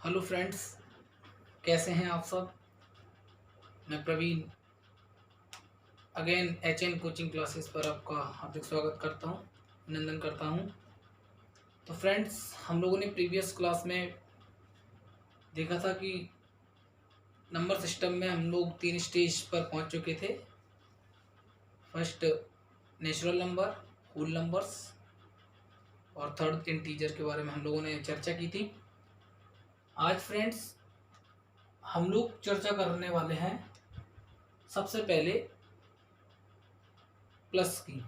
Hello friends, कैसे हैं आप सब। मैं Praveen again HN coaching classes पर आपका हार्दिक स्वागत करता हूं, अभिनंदन करता हूं। तो फ्रेंड्स, हम लोगों ने प्रीवियस क्लास में देखा था कि नंबर सिस्टम में हम लोग 3 स्टेज पर पहुंच चुके थे। First natural number, whole numbers और थर्ड इंटीजर के बारे में हम लोगों ने चर्चा की थी। आज फ्रेंड्स हम लोग चर्चा करने वाले हैं सबसे पहले प्लस की,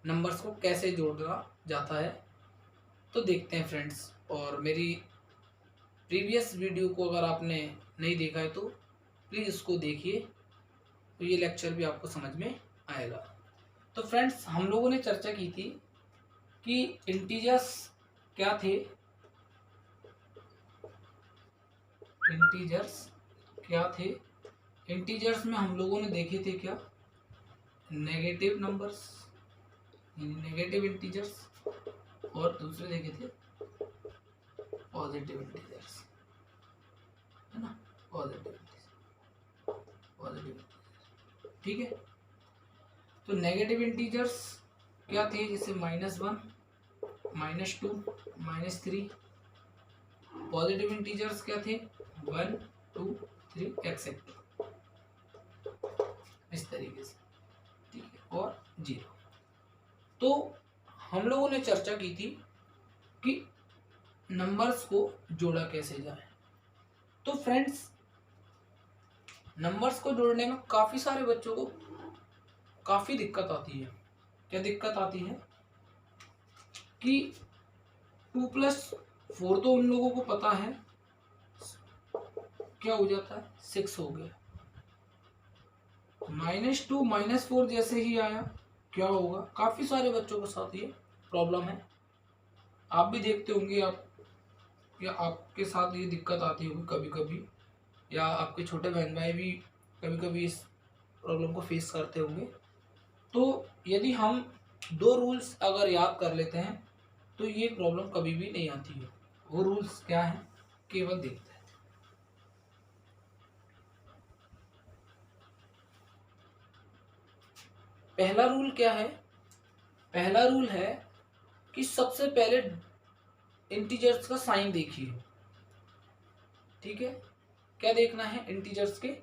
नंबर्स को कैसे जोड़ा जाता है। तो देखते हैं फ्रेंड्स, और मेरी प्रीवियस वीडियो को अगर आपने नहीं देखा है तो प्लीज़ उसको देखिए, तो ये लेक्चर भी आपको समझ में आएगा। तो फ्रेंड्स, हम लोगों ने चर्चा की थी कि इंटीजर्स क्या थे, इंटीजर्स में हम लोगों ने देखे थे क्या, नेगेटिव नंबर्स, नेगेटिव इंटीजर्स, और दूसरे देखे थे पॉजिटिव इंटीजर्स, है ना, पॉजिटिव इंटीजर, ठीक है। तो नेगेटिव इंटीजर्स क्या थे, जैसे -1, -2, -3। पॉजिटिव इंटीजर्स क्या थे, 1, 2, 3 एक्सेट्रा, इस तरीके से, ठीक है, और 0। तो हम लोगों ने चर्चा की थी कि नंबर्स को जोड़ा कैसे जाए। तो फ्रेंड्स, नंबर्स को जोड़ने में काफ़ी सारे बच्चों को काफ़ी दिक्कत आती है। क्या दिक्कत आती है कि 2+4 तो उन लोगों को पता है क्या हो जाता है, 6 हो गया। -2 -4 जैसे ही आया क्या होगा, काफ़ी सारे बच्चों के साथ ये प्रॉब्लम है। आप भी देखते होंगे, आप या आपके साथ ये दिक्कत आती होगी कभी कभी, या आपके छोटे बहन भाई भी कभी कभी इस प्रॉब्लम को फेस करते होंगे। तो यदि हम 2 रूल्स अगर याद कर लेते हैं तो ये प्रॉब्लम कभी भी नहीं आती है। वो रूल्स क्या है, केवल देखते हैं। पहला रूल क्या है, पहला रूल है कि सबसे पहले इंटीजर्स का साइन देखिए, ठीक है। क्या देखना है, इंटीजर्स के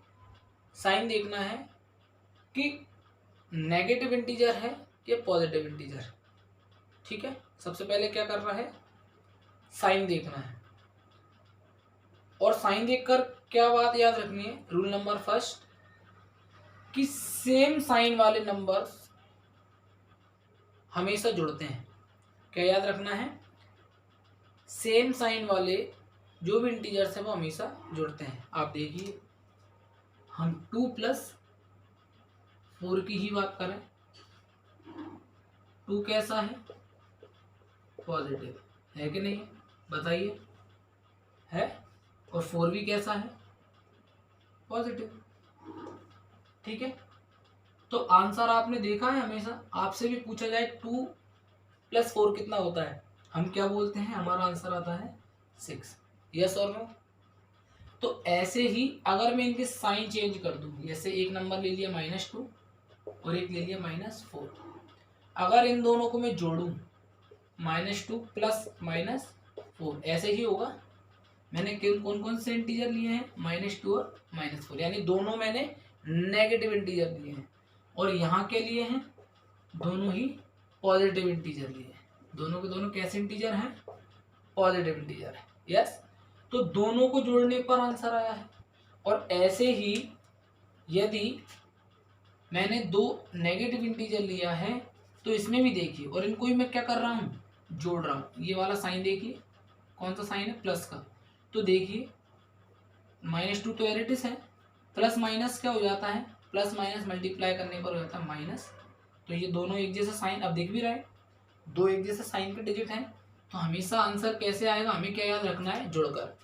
साइन देखना है कि नेगेटिव इंटीजर है या पॉजिटिव इंटीजर, ठीक है। सबसे पहले क्या करना है, साइन देखना है। और साइन देखकर क्या बात याद रखनी है, रूल नंबर फर्स्ट, कि सेम साइन वाले नंबर्स हमेशा जुड़ते हैं। क्या याद रखना है, सेम साइन वाले जो भी इंटीजर्स हैं वो हमेशा जुड़ते हैं। आप देखिए, हम 2+4 की ही बात करें, 2 कैसा है, पॉजिटिव है कि नहीं, बताइए, है। और 4 भी कैसा है, पॉजिटिव, ठीक है। तो आंसर आपने देखा है, हमेशा आपसे भी पूछा जाए 2+4 कितना होता है, हम क्या बोलते हैं, हमारा आंसर आता है 6, यस और नो। तो ऐसे ही अगर मैं इनके साइन चेंज कर दूं, जैसे एक नंबर ले लिया -2 और एक ले लिया -4, अगर इन दोनों को मैं जोड़ूं, -2 प्लस -4, ऐसे ही होगा। मैंने कौन कौन से इंटीजर लिए हैं, -2 और -4, यानी दोनों मैंने नेगेटिव इंटीजर लिए हैं। और यहाँ के लिए हैं दोनों ही पॉजिटिव इंटीजर लिए हैं। दोनों के दोनों कैसे इंटीजर हैं, पॉजिटिव इंटीजर है, यस। तो दोनों को जोड़ने पर आंसर आया है। और ऐसे ही यदि मैंने 2 नेगेटिव इंटीजर लिया है तो इसमें भी देखिए, और इनको ही मैं क्या कर रहा हूँ, जोड़ रहा हूँ। ये वाला साइन देखिए, कौन सा साइन है, प्लस का। तो देखिए, -2 तो एरिटिस है, प्लस माइनस क्या हो जाता है, प्लस माइनस मल्टीप्लाई करने पर हो जाता है माइनस। तो ये दोनों एक जैसा साइन, अब देख भी रहे हैं, 2 एक जैसे साइन के डिजिट हैं। तो हमेशा आंसर कैसे आएगा, हमें क्या याद रखना है, जुड़कर।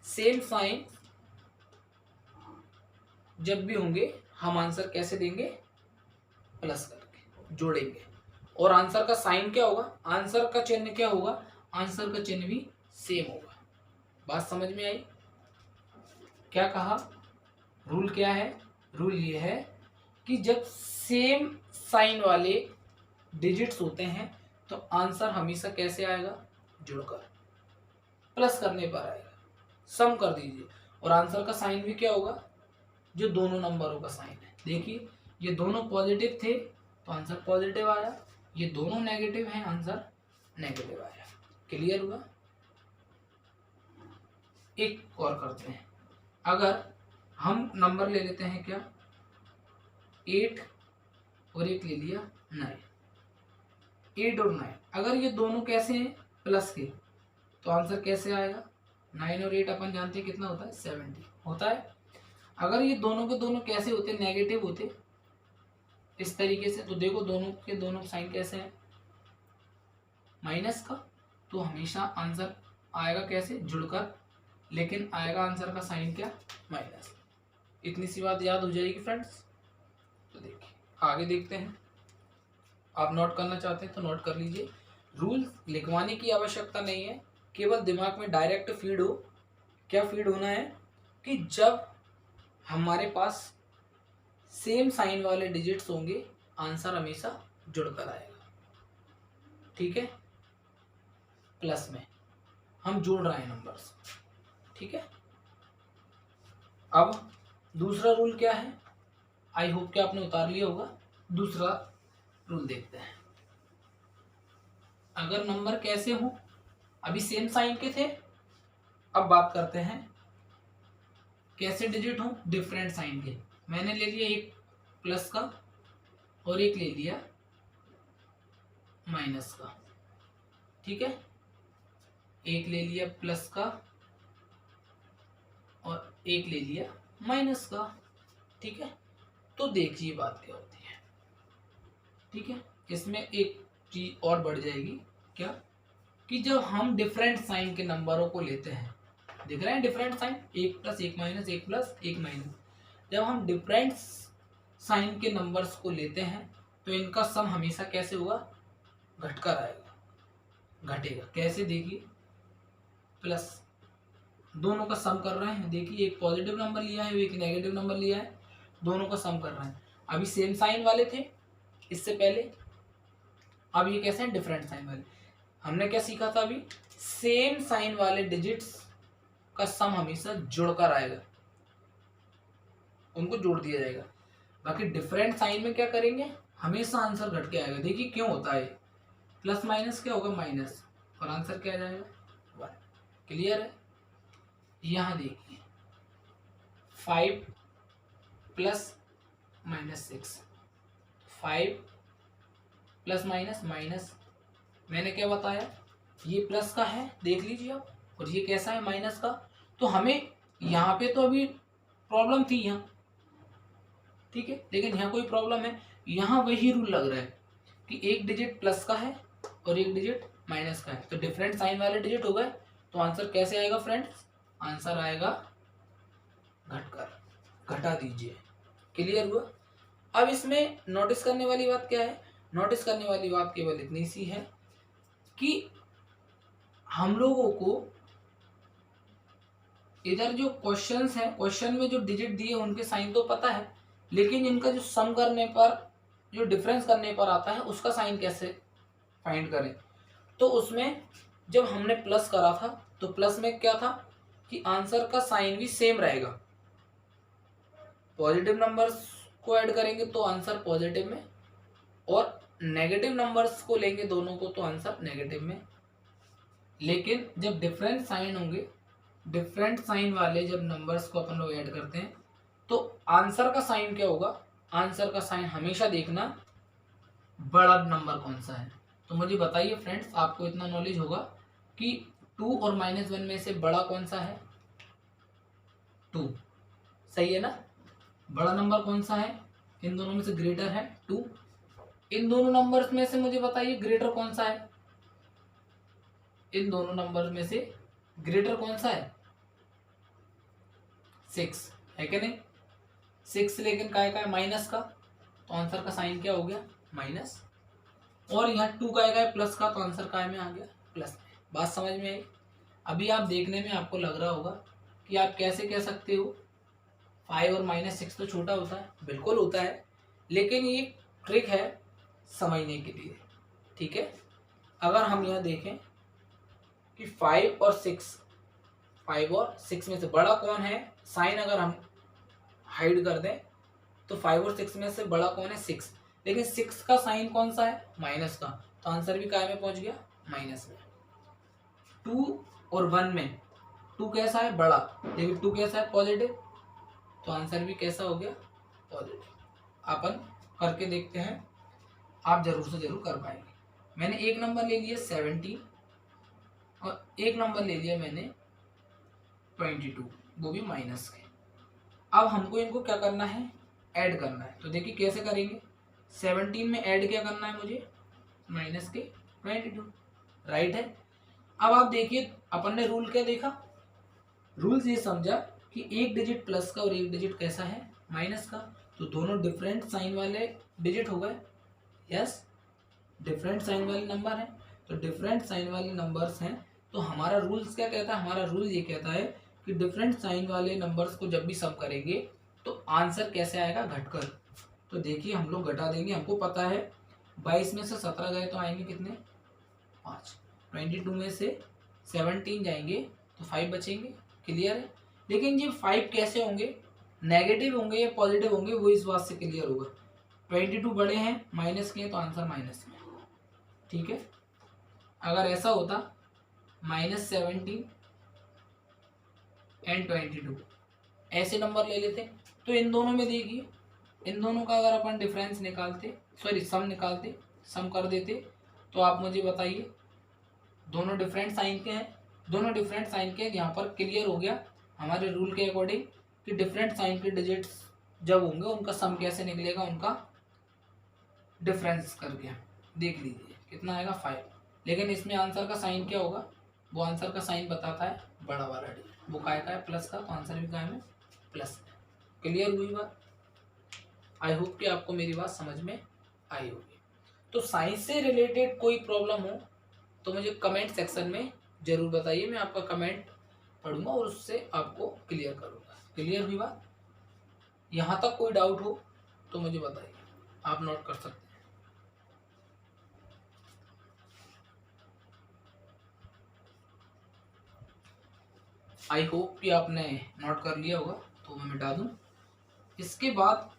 सेम साइन जब भी होंगे हम आंसर कैसे देंगे, प्लस करके जोड़ेंगे। और आंसर का साइन क्या होगा, आंसर का चिन्ह क्या होगा, आंसर का चिन्ह भी सेम होगा। बात समझ में आई? क्या कहा? रूल क्या है? रूल ये है कि जब सेम साइन वाले डिजिट्स होते हैं तो आंसर हमेशा कैसे आएगा? जुड़कर, प्लस करने पर आएगा। सम कर दीजिए और आंसर का साइन भी क्या होगा? जो दोनों नंबरों का साइन है। देखिए ये दोनों पॉजिटिव थे तो आंसर पॉजिटिव आया, ये दोनों नेगेटिव हैं, आंसर नेगेटिव आया। क्लियर हुआ? एक और करते हैं। अगर हम नंबर ले लेते हैं क्या, 8 और एक ले लिया 9, 8 और 9, अगर ये दोनों कैसे हैं? प्लस के, तो आंसर कैसे आएगा? 9 और 8 अपन जानते हैं कितना होता है? 70 होता है। अगर ये दोनों के दोनों कैसे होते? नेगेटिव होते इस तरीके से, तो देखो दोनों के दोनों साइन कैसे हैं? माइनस का, तो हमेशा आंसर आएगा कैसे? जुड़कर, लेकिन आएगा आंसर का साइन क्या? माइनस। इतनी सी बात याद हो जाएगी फ्रेंड्स। तो देखिए आगे देखते हैं। आप नोट करना चाहते हैं तो नोट कर लीजिए। रूल लिखवाने की आवश्यकता नहीं है, केवल दिमाग में डायरेक्ट फीड हो। क्या फीड होना है? कि जब हमारे पास सेम साइन वाले डिजिट्स होंगे आंसर हमेशा जुड़कर आएगा। ठीक है, प्लस में हम जोड़ रहे हैं नंबर्स। ठीक है, अब दूसरा रूल क्या है? आई होप कि आपने उतार लिया होगा। दूसरा रूल देखते हैं। अगर नंबर कैसे हो, अभी सेम साइन के थे, अब बात करते हैं कैसे डिजिट हो? डिफरेंट साइन के। मैंने ले लिया एक प्लस का और एक ले लिया माइनस का। ठीक है, एक ले लिया प्लस का और एक ले लिया माइनस का। ठीक है, तो देखिए बात क्या होती है। ठीक है, इसमें एक चीज और बढ़ जाएगी। क्या? कि जब हम डिफरेंट साइन के नंबरों को लेते हैं, दिख रहे हैं different sign, 1 plus 1 minus 1 plus 1 minus, जब हम डिफरेंट साइन के नंबर्स को लेते हैं तो इनका सम हमेशा कैसे होगा? घटकर आएगा, घटेगा। कैसे? देखिए प्लस, दोनों का सम कर रहे हैं। देखिए एक पॉजिटिव नंबर लिया है, एक नेगेटिव नंबर लिया है, दोनों का सम कर रहे हैं। अभी सेम साइन वाले थे इससे पहले, अब ये कैसे हैं? डिफरेंट साइन वाले। हमने क्या सीखा था अभी? सेम साइन वाले डिजिट्स का सम हमेशा जुड़कर आएगा, उनको जोड़ दिया जाएगा। बाकी डिफरेंट साइन में क्या करेंगे? हमेशा आंसर घट के आएगा। देखिए क्यों होता है? प्लस माइनस क्या होगा? माइनस, और आंसर क्या आ जाएगा? 1। क्लियर है? यहां देखिए 5 plus minus 6, 5 plus minus minus, मैंने क्या बताया? ये प्लस का है, देख लीजिए आप, और ये कैसा है? माइनस का। तो हमें यहाँ पे तो अभी प्रॉब्लम थी यहाँ, ठीक है, लेकिन यहाँ कोई प्रॉब्लम है? यहाँ वही रूल लग रहा है कि एक डिजिट प्लस का है और एक डिजिट माइनस का है, तो डिफरेंट साइन वाले डिजिट हो गए, तो आंसर कैसे आएगा फ्रेंड्स? आंसर आएगा घटकर, घटा दीजिए। क्लियर हुआ? अब इसमें नोटिस करने वाली बात क्या है? नोटिस करने वाली बात केवल इतनी सी है कि हम लोगों को इधर जो क्वेश्चंस हैं, क्वेश्चन में जो डिजिट दिए उनके साइन तो पता है, लेकिन इनका जो सम करने पर, जो डिफरेंस करने पर आता है, उसका साइन कैसे फाइंड करें? तो उसमें जब हमने प्लस करा था तो प्लस में क्या था कि आंसर का साइन भी सेम रहेगा। पॉजिटिव नंबर्स को ऐड करेंगे तो आंसर पॉजिटिव में, और नेगेटिव नंबर्स को लेंगे दोनों को तो आंसर नेगेटिव में। लेकिन जब डिफरेंट साइन होंगे, डिफरेंट साइन वाले जब नंबर्स को अपन लोग ऐड करते हैं तो आंसर का साइन क्या होगा? आंसर का साइन हमेशा देखना बड़ा नंबर कौन सा है। तो मुझे बताइए फ्रेंड्स, आपको इतना नॉलेज होगा कि 2 और -1 में से बड़ा कौन सा है? 2, सही है ना? बड़ा नंबर कौन सा है? इन दोनों में से ग्रेटर है 2। इन दोनों नंबर्स में से मुझे बताइए ग्रेटर कौन सा है? इन दोनों नंबर में से ग्रेटर कौन सा है? 6 है क्या नहीं? 6 लेकिन काय का है? माइनस का, तो आंसर का साइन क्या हो गया? माइनस। और यहाँ 2 काय का है? प्लस का, तो आंसर काय में आ गया? प्लस में। बात समझ में आई? अभी आप देखने में आपको लग रहा होगा कि आप कैसे कह सकते हो 5 और -6 तो छोटा होता है, बिल्कुल होता है, लेकिन ये ट्रिक है समझने के लिए, ठीक है। अगर हम यह देखें कि 5 और 6 में से बड़ा कौन है, साइन अगर हम हाइड कर दें तो 5 और 6 में से बड़ा कौन है, 6, लेकिन 6 का साइन कौन सा है, माइनस का, तो आंसर भी काय में पहुंच गया, माइनस में। 2 और 1 में 2 कैसा है, बड़ा, लेकिन 2 कैसा है, पॉजिटिव, तो आंसर भी कैसा हो गया, पॉजिटिव। अपन करके देखते हैं, आप जरूर से जरूर कर पाएंगे। मैंने एक नंबर ले लिया 17 और एक नंबर ले लिया मैंने 22, वो भी माइनस के। अब हमको इनको क्या करना है, ऐड करना है। तो देखिए कैसे करेंगे, 17 में ऐड क्या करना है मुझे, माइनस के 22, राइट है। अब आप देखिए अपन ने रूल क्या देखा, रूल ये समझा कि एक डिजिट प्लस का और एक डिजिट कैसा है, माइनस का, तो दोनों डिफरेंट साइन वाले डिजिट हो गए, यस, डिफरेंट साइन वाले नंबर हैं, तो डिफरेंट साइन वाले नंबर्स हैं, तो हमारा रूल्स क्या कहता है, हमारा रूल ये कहता है कि डिफरेंट साइन वाले नंबर्स को जब भी सम करेंगे तो आंसर कैसे आएगा, घटकर। तो देखिए हम लोग घटा देंगे, हमको पता है 22 में से 17 गए तो आएंगे कितने, 5, 22 में से 17 जाएंगे तो 5 बचेंगे, क्लियर है। लेकिन ये 5 कैसे होंगे, नेगेटिव होंगे या पॉजिटिव होंगे, वो इस बात से क्लियर होगा। 22 बड़े हैं, माइनस के, तो आंसर माइनस में, ठीक है। अगर ऐसा होता -17 एंड 22 ऐसे नंबर ले लेते, तो इन दोनों में देखिए, इन दोनों का अगर अपन डिफरेंस निकालते, सॉरी सम निकालते, सम कर देते, तो आप मुझे बताइए, दोनों डिफरेंट साइन के हैं, दोनों डिफरेंट साइन के, यहाँ पर क्लियर हो गया हमारे रूल के अकॉर्डिंग कि डिफरेंट साइन के डिजिट्स जब होंगे उनका सम कैसे निकलेगा, उनका डिफरेंस करके देख लीजिए कितना आएगा, 5। लेकिन इसमें आंसर का साइन क्या होगा, वो आंसर का साइन बताता है बड़ा वाला डी, वो काय का है, प्लस का, तो आंसर भी काय में, प्लस में। क्लियर हुई बात, आई होप कि आपको मेरी बात समझ में आई होगी। तो साइंस से रिलेटेड कोई प्रॉब्लम हो तो मुझे कमेंट सेक्शन में जरूर बताइए, मैं आपका कमेंट पढ़ूंगा और उससे आपको क्लियर करूंगा। क्लियर हुई बात, यहाँ तक कोई डाउट हो तो मुझे बताइए, आप नोट कर सकते हैं। आई होप कि आपने नोट कर लिया होगा, तो मैं मिटा दूं। इसके बाद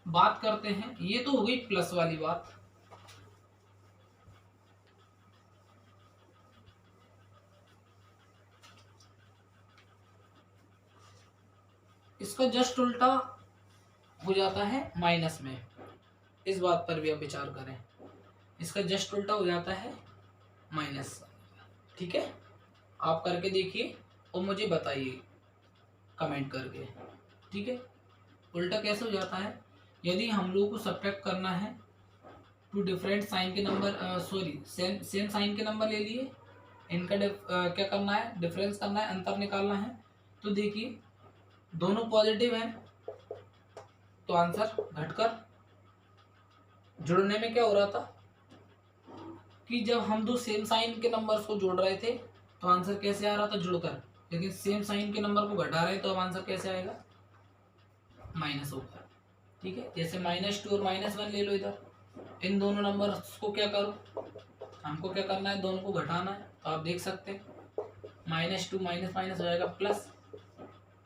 बात करते हैं, ये तो हो गई प्लस वाली बात। इसका जस्ट उल्टा हो जाता है माइनस में, इस बात पर भी आप विचार करें, इसका जस्ट उल्टा हो जाता है माइनस, ठीक है। आप करके देखिए और मुझे बताइए कमेंट करके, ठीक है। उल्टा कैसे हो जाता है, यदि हम लोग को सब्ट्रैक्ट करना है टू डिफरेंट साइन के नंबर, सॉरी सेम साइन के नंबर ले लिए, इनका क्या करना है, डिफरेंस करना है, अंतर निकालना है, तो देखिए दोनों पॉजिटिव हैं तो आंसर घटकर, जुड़ने में क्या हो रहा था कि जब हम दो सेम साइन के नंबर्स को जोड़ रहे थे तो आंसर कैसे आ रहा था, जुड़कर, लेकिन सेम साइन के नंबर को घटा रहे हैं तो अब आंसर कैसे आएगा, माइनस होकर, ठीक है। जैसे -2 और -1 ले लो, इधर इन दोनों नंबर्स को क्या करो, हमको क्या करना है, दोनों को घटाना है, तो आप देख सकते हैं -2 माइनस माइनस हो जाएगा प्लस,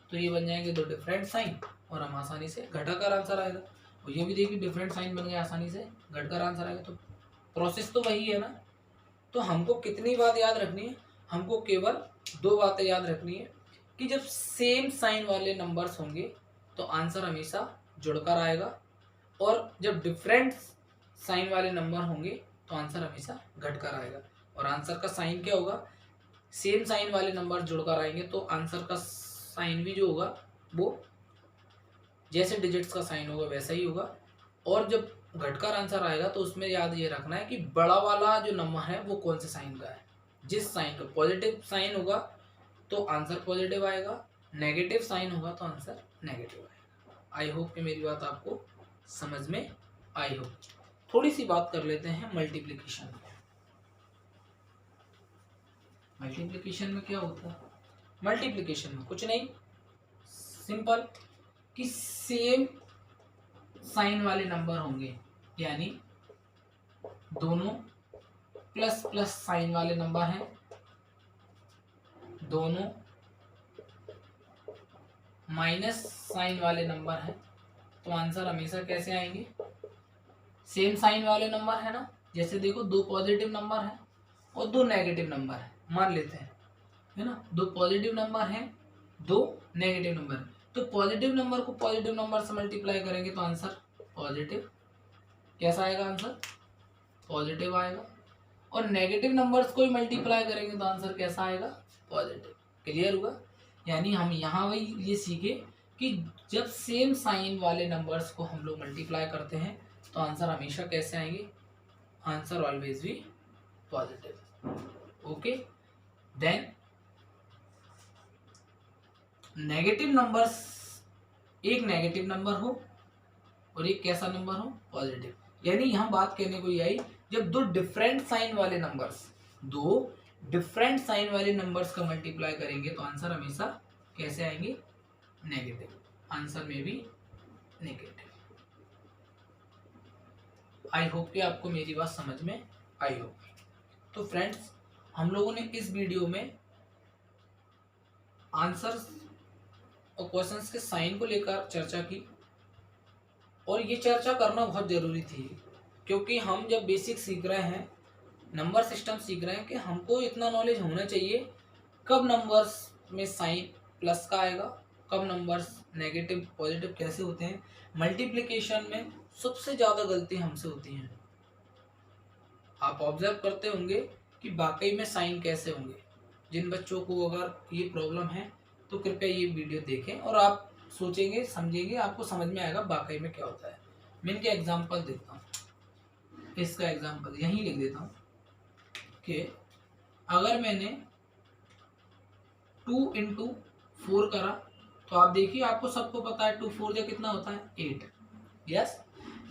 तो ये बन जाएंगे दो डिफरेंट साइन और हम आसानी से घटाकर आंसर आएगा। और ये भी देखिए डिफरेंट साइन बन गया, आसानी से घटकर आंसर आएगा, तो प्रोसेस तो वही है ना। तो हमको कितनी बात याद रखनी है, हमको केवल 2 बातें याद रखनी है कि जब सेम साइन वाले नंबर्स होंगे तो आंसर हमेशा जुड़कर आएगा, और जब डिफरेंट साइन वाले नंबर होंगे तो आंसर हमेशा घटकर आएगा। और आंसर का साइन क्या होगा, सेम साइन वाले नंबर जुड़कर आएंगे तो आंसर का साइन भी जो होगा वो जैसे डिजिट्स का साइन होगा वैसा ही होगा। और जब घटकर आंसर आएगा तो उसमें याद ये रखना है कि बड़ा वाला जो नंबर है वो कौन से साइन का है, जिस साइन का पॉजिटिव साइन होगा तो आंसर पॉजिटिव आएगा, नेगेटिव साइन होगा तो आंसर नेगेटिव आएगा। आई होप कि मेरी बात आपको समझ में आई हो। थोड़ी सी बात कर लेते हैं मल्टीप्लिकेशन। मल्टीप्लिकेशन में क्या होता है, मल्टीप्लिकेशन में कुछ नहीं, सिंपल कि सेम साइन वाले नंबर होंगे, यानी दोनों प्लस प्लस साइन वाले नंबर हैं, दोनों माइनस साइन वाले नंबर हैं, तो आंसर हमेशा कैसे आएंगे, सेम साइन वाले नंबर है ना। जैसे देखो दो पॉजिटिव नंबर है और दो नेगेटिव नंबर है, मान लेते हैं, है ना, दो पॉजिटिव नंबर हैं, दो नेगेटिव नंबर है, तो पॉजिटिव नंबर को पॉजिटिव नंबर से मल्टीप्लाई करेंगे तो आंसर पॉजिटिव, कैसा आएगा आंसर, पॉजिटिव आएगा। और नेगेटिव नंबर्स को ही मल्टीप्लाई करेंगे तो आंसर कैसा आएगा, पॉजिटिव। क्लियर हुआ। यानी हम यहाँ वही ये सीखे कि जब सेम साइन वाले नंबर्स को हम लोग मल्टीप्लाई करते हैं तो आंसर हमेशा कैसे आएंगे, आंसर ऑलवेज भी positive. Okay, then negative numbers, एक नेगेटिव नंबर हो और एक कैसा नंबर हो, पॉजिटिव। यानी यहाँ बात कहने को ये आई, जब दो डिफरेंट साइन वाले नंबर्स, दो डिफरेंट साइन वाले नंबर्स का मल्टीप्लाई करेंगे तो आंसर हमेशा कैसे आएंगे, नेगेटिव, आंसर में भी नेगेटिव। आई होप कि आपको मेरी बात समझ में आई होगी। तो फ्रेंड्स, हम लोगों ने इस वीडियो में आंसर्स और क्वेश्चंस के साइन को लेकर चर्चा की, और ये चर्चा करना बहुत ज़रूरी थी, क्योंकि हम जब बेसिक सीख रहे हैं, नंबर सिस्टम सीख रहे हैं, कि हमको इतना नॉलेज होना चाहिए कब नंबर्स में साइन प्लस का आएगा, कब नंबर्स नेगेटिव पॉजिटिव कैसे होते हैं। मल्टीप्लिकेशन में सबसे ज़्यादा गलती हमसे होती हैं। आप ऑब्जर्व करते होंगे कि वाकई में साइन कैसे होंगे। जिन बच्चों को अगर ये प्रॉब्लम है तो कृपया ये वीडियो देखें और आप सोचेंगे, समझेंगे, आपको समझ में आएगा वाकई में क्या होता है। मैं इनके एग्जाम्पल देता हूँ। इसका एग्जाम्पल यहीं लिख देता हूँ कि अगर मैंने 2 × 4 करा तो आप देखिए, आपको सबको पता है 2 4 जा कितना होता है, 8। यस,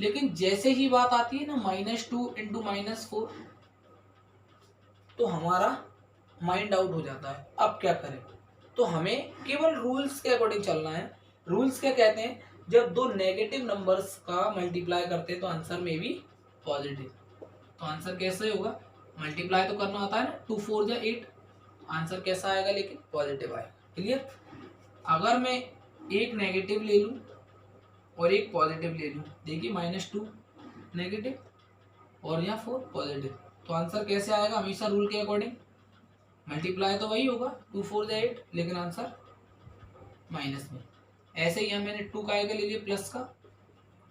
लेकिन जैसे ही बात आती है ना -2 × -4, तो हमारा माइंड आउट हो जाता है। अब क्या करें, तो हमें केवल रूल्स के अकॉर्डिंग चलना है। रूल्स क्या कहते हैं, जब दो नेगेटिव नंबर्स का मल्टीप्लाई करते हैं तो आंसर में भी पॉजिटिव। तो आंसर कैसे होगा, मल्टीप्लाई तो करना आता है ना, 2 4 जा 8, आंसर कैसा आएगा, लेकिन पॉजिटिव आएगा। क्लियर। अगर मैं एक नेगेटिव ले लूँ और एक पॉजिटिव ले लूँ, देखिए -2 नेगेटिव और यहाँ 4 पॉजिटिव, तो आंसर कैसे आएगा, हमेशा रूल के अकॉर्डिंग मल्टीप्लाई तो वही होगा, 2 4 जा 8, लेकिन आंसर माइनस में। ऐसे ही यहाँ मैंने 2 का आएगा ले लिया प्लस का,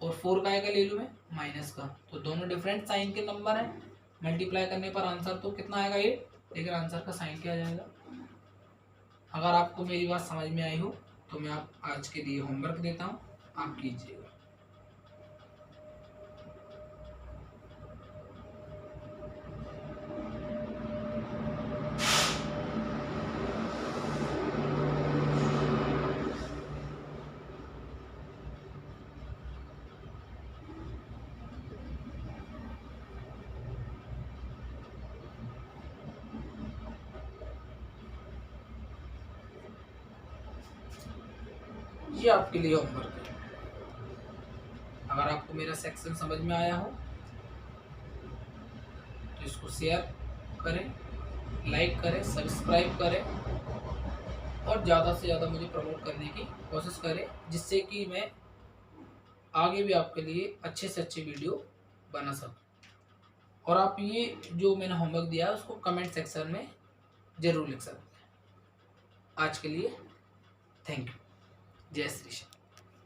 और 4 का आएगा ले लूँ मैं माइनस का, तो दोनों डिफरेंट साइन के नंबर हैं, मल्टीप्लाई करने पर आंसर तो कितना आएगा 8, लेकिन आंसर का साइन क्या आ जाएगा। अगर आपको मेरी बात समझ में आई हो तो मैं आप आज के लिए होमवर्क देता हूँ, आप कीजिएगा। ये आपके लिए होमवर्क है। अगर आपको मेरा सेक्शन समझ में आया हो तो इसको शेयर करें, लाइक करें, सब्सक्राइब करें और ज़्यादा से ज़्यादा मुझे प्रमोट करने की कोशिश करें, जिससे कि मैं आगे भी आपके लिए अच्छे से अच्छे वीडियो बना सकूं। और आप ये जो मैंने होमवर्क दिया है उसको कमेंट सेक्शन में ज़रूर लिख सकते हैं। आज के लिए थैंक यू। जय श्री कृष्ण।